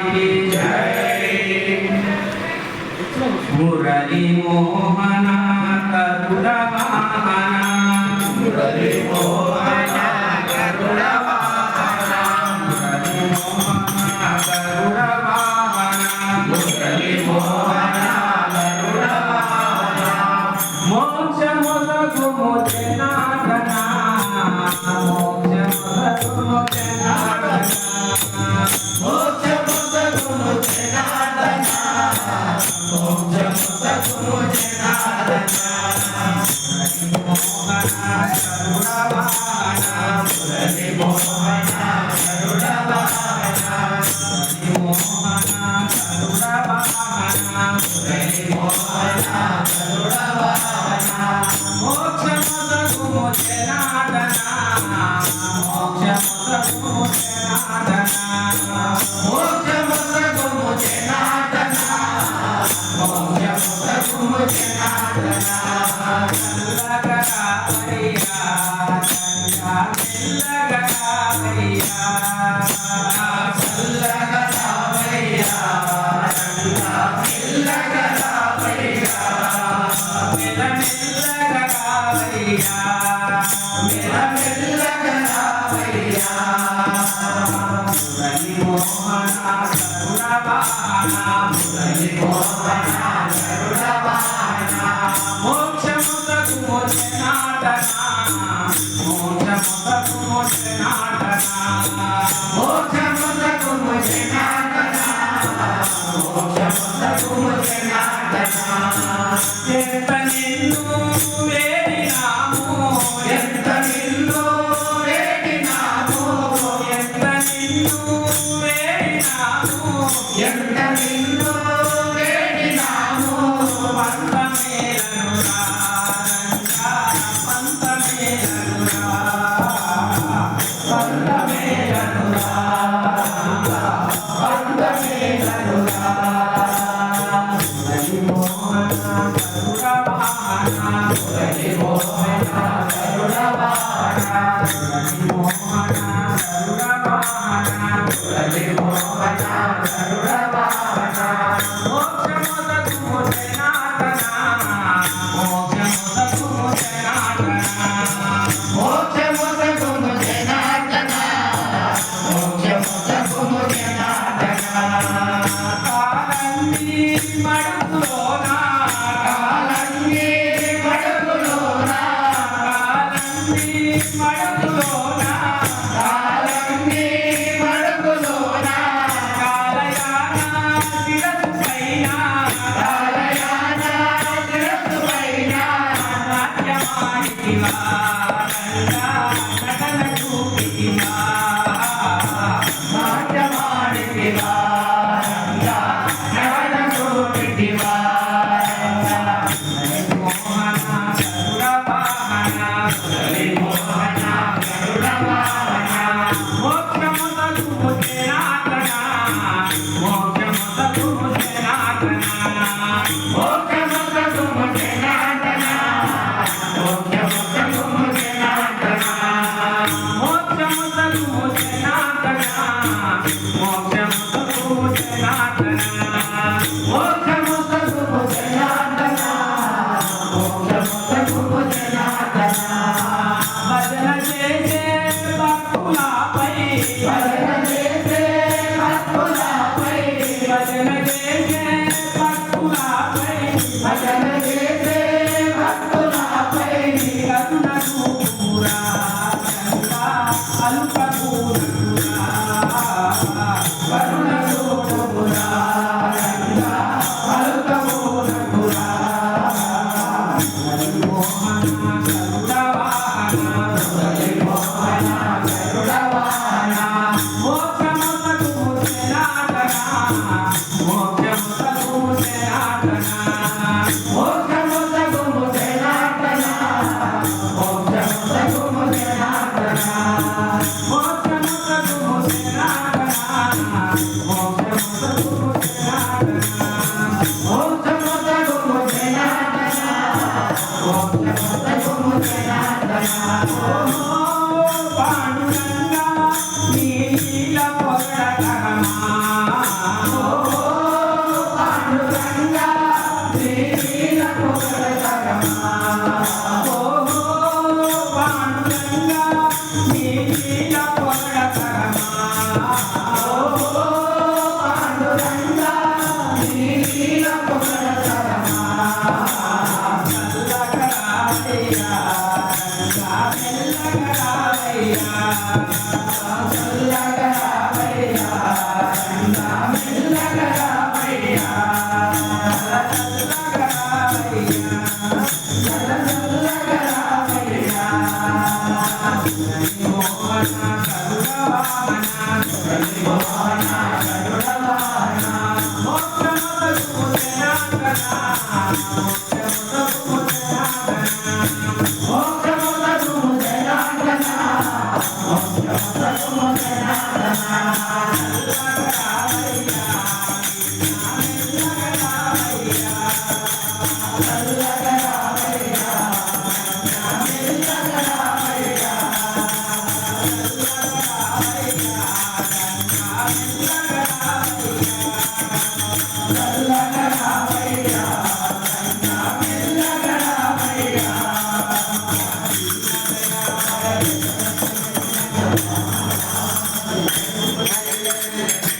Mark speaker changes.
Speaker 1: की जय। मुरली मोहन करुण वाहन, मुरली मोहन करुण वाहन, मुरली मोहन करुण वाहन, मुरली मोहन करुण वाहन। मोक्ष मोदकु मुझे नाथना, मोक्ष मोदकु मुझे नाथना, मोक्ष मोदकु मुझे नाथना, मोक्ष मोदकु मुझे नाथना। मुरली मोहन करुण वाहन, मुरली मोहन करुण वाहन, मुरली मोहन करुण वाहन। मोक्ष मोदकु मुझे नाथना, मोक्ष मोदकु मुझे नाथना, मोक्ष मोदकु मुझे नाथना, मोक्ष मोदकु मुझे नाथना। लगरा भैया गंगा लगरा भैया, लगरा भैया गंगा लगरा भैया, मेरा लगरा भैया, मेरा लगरा भैया। मुरली मोहन करुण वाहन, मुरली मोहन करुण वाहन। मोक्ष मोदकु मुझे नाथना, मोक्ष मोदकु मुझे नाथना, मोक्ष मोदकु मुझे नाथना, मोक्ष मोदकु मुझे नाथना। ఎంత నిన్ను వేడినాము, ఎంత నిన్ను వేడినాము, ఎంత నిన్ను వేడినాము, ఎంత నిన్ను వేడినాము। పంతమేలనురా రంగా, పంతమేలనురా, పంతమేలనురా, పంతమేలనురా। మురళీ మోహన కరుణ వాహన, మురళీ మోహన కరుణ వాహన, మురళీ మోహన కరుణ వాహన, మురళీ మోహన కరుణ వాహన। మోక్ష మొదకు ముझे నాథనా, మోక్ష మొదకు ముझे నాథనా, మోక్ష మొదకు ముझे నాథనా, మోక్ష మొదకు ముझे నాథనా। కాలంగి మడుగులోన, కాలంగి మడుగులోన, కాలంగి మడుగులోన, కాలంగి మడుగులోన, కాలయాన శిరస్సు పైన, కాలయాన శిరస్సు పైన నాట్యమాడితివా రంగా, నటన చూపితివా, నాట్యమాడితివా రంగా, నటన చూపితివా రంగా। మురళీ మోహన కరుణ వాహన, మురళీ మోహన కరుణ వాహన। మోక్ష మొదకు ముझे నాథనా, మోక్ష మొదకు ముझे నాథనా, మోక్ష మొదకు ముझे నాథనా, మోక్ష మొదకు ముझे నాథనా, మోక్ష మొదకు ముझे నాథనా, మోక్ష మొదకు ముझे నాథనా, మోక్ష మొదకు ముझे నాథనా, మోక్ష మొదకు ముझे నాథనా। భజన చేసే భక్తులపై, భజన చేసే భక్తులపై, భజన చేసే భక్తులపై, భజన చేసే భక్తులపై కరుణ చూపురా రంగా, అలుక కూరురా, కరుణ చూపురా రంగా, అలుక కూరురా। మురళీ మోహన కరుణ వాహన, మురళీ మోహన కరుణ వాహన। మోక్ష మొదకు ముझे నాథనా, మోక్ష మొదకు రంగనాథ